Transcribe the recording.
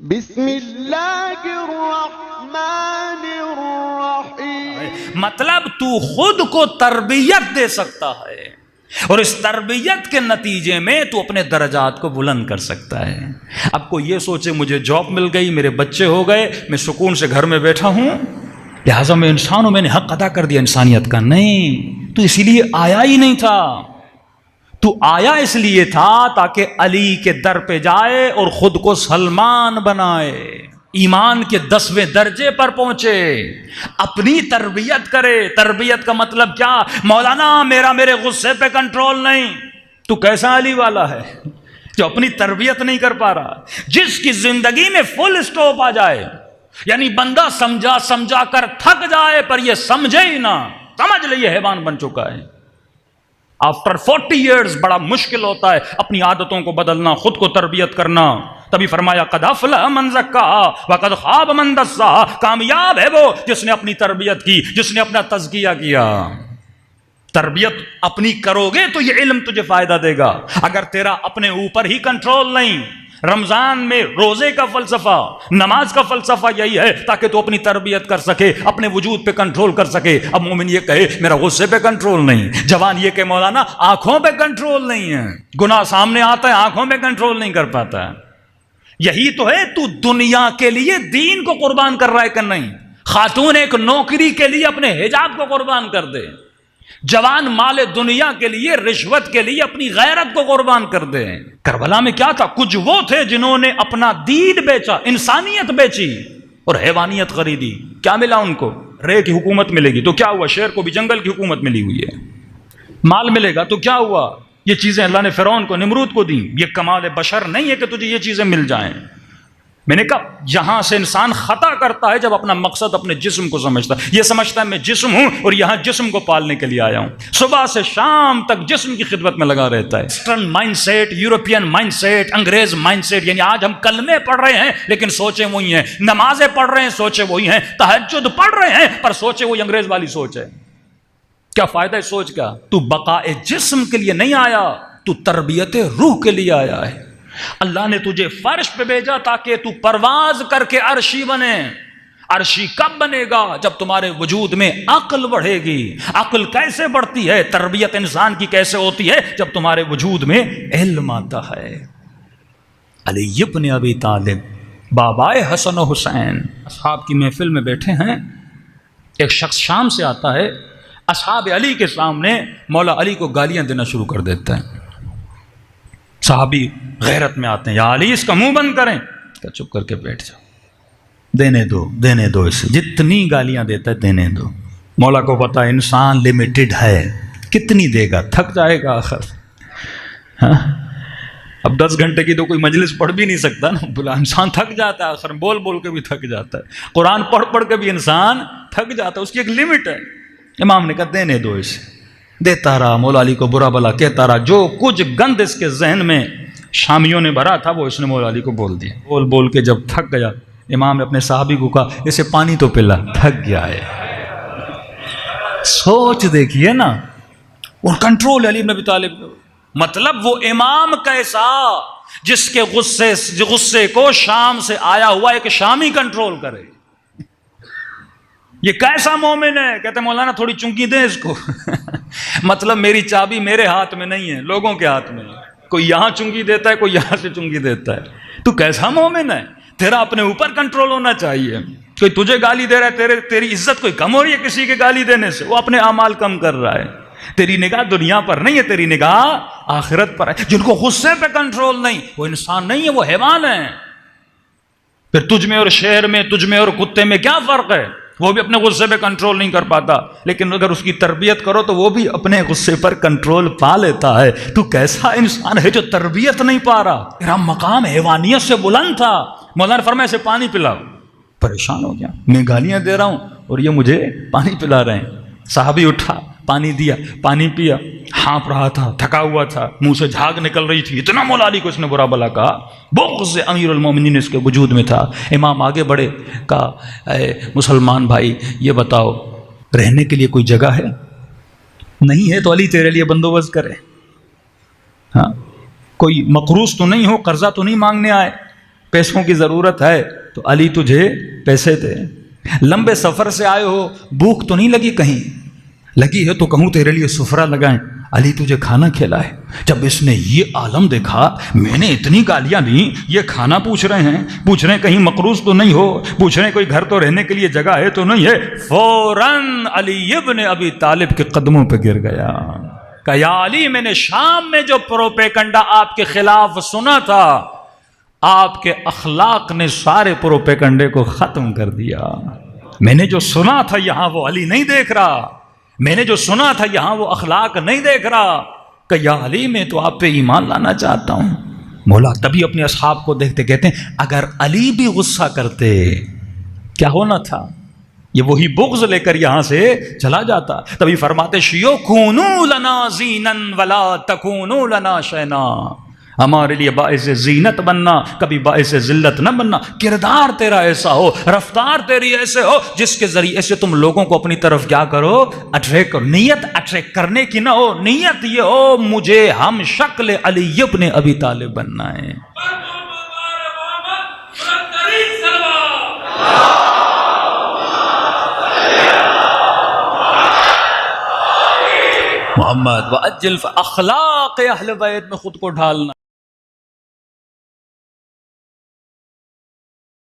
بسم اللہ الرحمن الرحیم۔ مطلب تو خود کو تربیت دے سکتا ہے اور اس تربیت کے نتیجے میں تو اپنے درجات کو بلند کر سکتا ہے۔ اب کوئی یہ سوچے مجھے جاب مل گئی، میرے بچے ہو گئے، میں سکون سے گھر میں بیٹھا ہوں، لہٰذا میں انسان ہوں، میں نے حق ادا کر دیا انسانیت کا۔ نہیں، تو اسی لیے آیا ہی نہیں تھا۔ تو آیا اس لیے تھا تاکہ علی کے در پہ جائے اور خود کو سلمان بنائے، ایمان کے 10ویں درجے پر پہنچے، اپنی تربیت کرے۔ تربیت کا مطلب کیا؟ مولانا میرے غصے پہ کنٹرول نہیں۔ تو کیسا علی والا ہے جو اپنی تربیت نہیں کر پا رہا؟ جس کی زندگی میں فل سٹاپ آ جائے، یعنی بندہ سمجھا کر تھک جائے پر یہ سمجھے ہی نہ، سمجھ لے یہ حیوان بن چکا ہے۔ آفٹر 40 ایئرز بڑا مشکل ہوتا ہے اپنی عادتوں کو بدلنا، خود کو تربیت کرنا۔ تبھی فرمایا قد افلح من زکاہا وقد خاب من دساہا، کامیاب ہے وہ جس نے اپنی تربیت کی، جس نے اپنا تزکیہ کیا۔ تربیت اپنی کرو گے تو یہ علم تجھے فائدہ دے گا۔ اگر تیرا اپنے اوپر ہی کنٹرول نہیں، رمضان میں روزے کا فلسفہ، نماز کا فلسفہ یہی ہے تاکہ تو اپنی تربیت کر سکے، اپنے وجود پہ کنٹرول کر سکے۔ اب مومن یہ کہے میرا غصے پہ کنٹرول نہیں، جوان یہ کہ مولانا آنکھوں پہ کنٹرول نہیں ہے، گناہ سامنے آتا ہے آنکھوں پہ کنٹرول نہیں کر پاتا ہے۔ یہی تو ہے، تو دنیا کے لیے دین کو قربان کر رہا ہے کہ نہیں؟ خاتون ایک نوکری کے لیے اپنے حجاب کو قربان کر دے، جوان مال دنیا کے لیے، رشوت کے لیے اپنی غیرت کو قربان کر دے۔ کربلا میں کیا تھا؟ کچھ وہ تھے جنہوں نے اپنا دین بیچا، انسانیت بیچی اور حیوانیت خریدی۔ کیا ملا ان کو؟ رے کی حکومت ملے گی تو کیا ہوا؟ شیر کو بھی جنگل کی حکومت ملی ہوئی ہے۔ مال ملے گا تو کیا ہوا؟ یہ چیزیں اللہ نے فرعون کو، نمرود کو دیں۔ یہ کمال بشر نہیں ہے کہ تجھے یہ چیزیں مل جائیں۔ میں نے کہا یہاں سے انسان خطا کرتا ہے جب اپنا مقصد اپنے جسم کو سمجھتا ہے۔ یہ سمجھتا ہے میں جسم ہوں اور یہاں جسم کو پالنے کے لیے آیا ہوں، صبح سے شام تک جسم کی خدمت میں لگا رہتا ہے۔ Western mindset, European mindset, انگریز مائنڈ سیٹ، یعنی آج ہم کلمے پڑھ رہے ہیں لیکن سوچیں وہی ہیں، نمازیں پڑھ رہے ہیں سوچیں وہی ہیں، تہجد پڑھ رہے ہیں پر سوچیں وہی انگریز والی سوچ ہے۔ کیا فائدہ ہے سوچ کا؟ تو بقائے جسم کے لیے نہیں آیا، تو تربیت روح کے لیے آیا ہے۔ اللہ نے تجھے فرش پہ بھیجا تاکہ تو پرواز کر کے عرشی بنے۔ عرشی کب بنے گا؟ جب تمہارے وجود میں عقل بڑھے گی۔ عقل کیسے بڑھتی ہے؟ تربیت انسان کی کیسے ہوتی ہے؟ جب تمہارے وجود میں علم آتا ہے۔ علی بن ابی طالب، بابائے حسن و حسین، اصحاب کی محفل میں بیٹھے ہیں، ایک شخص شام سے آتا ہے، اصحاب علی کے سامنے مولا علی کو گالیاں دینا شروع کر دیتا ہے۔ صحابی غیرت میں آتے ہیں، یا علی اس کا منہ بند کریں۔ کہ چپ کر کے بیٹھ جاؤ، دینے دو اسے، جتنی گالیاں دیتا ہے دینے دو۔ مولا کو پتا انسان لمیٹڈ ہے، کتنی دے گا، تھک جائے گا آخر۔ ہاں اب 10 گھنٹے کی تو کوئی مجلس پڑھ بھی نہیں سکتا نا، بلا انسان تھک جاتا ہے آخر، بول کے بھی تھک جاتا ہے، قرآن پڑھ کے بھی انسان تھک جاتا ہے، اس کی ایک لمٹ ہے۔ امام نے کہا دینے دو اسے، دیتا رہا، مولا علی کو برا بلا کہتا رہا، جو کچھ گند اس کے ذہن میں شامیوں نے بھرا تھا وہ اس نے مولا علی کو بول دیا۔ بول کے جب تھک گیا، امام نے اپنے صحابی کو کہا اسے پانی تو پلا، تھک گیا ہے۔ سوچ دیکھیے نا، وہ کنٹرول علی بن ابی طالب، مطلب وہ امام کیسا جس کے غصے کو شام سے آیا ہوا ایک شامی کنٹرول کرے۔ یہ کیسا مومن ہے؟ کہتے ہیں مولانا تھوڑی چنکی دیں اس کو۔ مطلب میری چابی میرے ہاتھ میں نہیں ہے، لوگوں کے ہاتھ میں ہے، کوئی یہاں چنگی دیتا ہے، کوئی یہاں سے چنگی دیتا ہے۔ تو کیسا مومن ہے؟ تیرا اپنے اوپر کنٹرول ہونا چاہیے۔ کوئی تجھے گالی دے رہا ہے، تیری عزت کوئی کم ہو رہی ہے کسی کے گالی دینے سے؟ وہ اپنے اعمال کم کر رہا ہے۔ تیری نگاہ دنیا پر نہیں ہے، تیری نگاہ آخرت پر ہے۔ جن کو غصے پہ کنٹرول نہیں، وہ انسان نہیں ہے، وہ حیوان ہے۔ پھر تجھ میں اور شہر میں، تجھ میں اور کتے میں کیا فرق ہے؟ وہ بھی اپنے غصے پہ کنٹرول نہیں کر پاتا، لیکن اگر اس کی تربیت کرو تو وہ بھی اپنے غصے پر کنٹرول پا لیتا ہے۔ تو کیسا انسان ہے جو تربیت نہیں پا رہا؟ تیرا مقام حیوانیت سے بلند تھا۔ مولانا نے فرمایا اسے پانی پلاؤ، پریشان ہو گیا، میں گالیاں دے رہا ہوں اور یہ مجھے پانی پلا رہے ہیں۔ صحابی اٹھا، پانی دیا، پانی پیا، ہانپ رہا تھا، تھکا ہوا تھا، منہ سے جھاگ نکل رہی تھی، اتنا مولا علی کو اس نے برا بلا کہا، بغض امیر المومنین اس کے وجود میں تھا۔ امام آگے بڑھے، کہا اے مسلمان بھائی یہ بتاؤ رہنے کے لیے کوئی جگہ ہے؟ نہیں ہے تو علی تیرے لیے بندوبست کرے۔ ہاں کوئی مقروض تو نہیں ہو، قرضہ تو نہیں مانگنے آئے؟ پیسوں کی ضرورت ہے تو علی تجھے پیسے دے. لمبے سفر سے آئے ہو, بھوک تو نہیں لگی, کہیں لگی ہے تو کہوں تیرے لیے سفرہ لگائیں, علی تجھے کھانا کھلائے. جب اس نے یہ عالم دیکھا, میں نے اتنی گالیاں دی, یہ کھانا پوچھ رہے ہیں کہیں مقروض تو نہیں ہو, پوچھ رہے ہیں کوئی گھر تو رہنے کے لیے جگہ ہے تو نہیں ہے, فوراً علی ابن ابی طالب کے قدموں پہ گر گیا کہ یا علی, میں نے شام میں جو پروپیگنڈا آپ کے خلاف سنا تھا, آپ کے اخلاق نے سارے پروپیگنڈے کو ختم کر دیا. میں نے جو سنا تھا یہاں وہ علی نہیں دیکھ رہا, میں نے جو سنا تھا یہاں وہ اخلاق نہیں دیکھ رہا کہ یا علی میں تو آپ پہ ایمان لانا چاہتا ہوں. مولا تبھی اپنے اصحاب کو دیکھتے کہتے ہیں اگر علی بھی غصہ کرتے کیا ہونا تھا, یہ وہی بغض لے کر یہاں سے چلا جاتا. تبھی فرماتے شیو کونو لنا زینن ولا تکونو لنا شینا, ہمارے لیے باعث زینت بننا, کبھی باعث ذلت نہ بننا. کردار تیرا ایسا ہو, رفتار تیری ایسے ہو جس کے ذریعے سے تم لوگوں کو اپنی طرف کیا کرو, اٹریکٹ کرو. نیت اٹریکٹ کرنے کی نہ ہو, نیت یہ ہو مجھے ہم شکل علی ابن ابی طالب بننا ہے. محمد وَأَجِّلْ اخلاق اہل بیت میں خود کو ڈھالنا.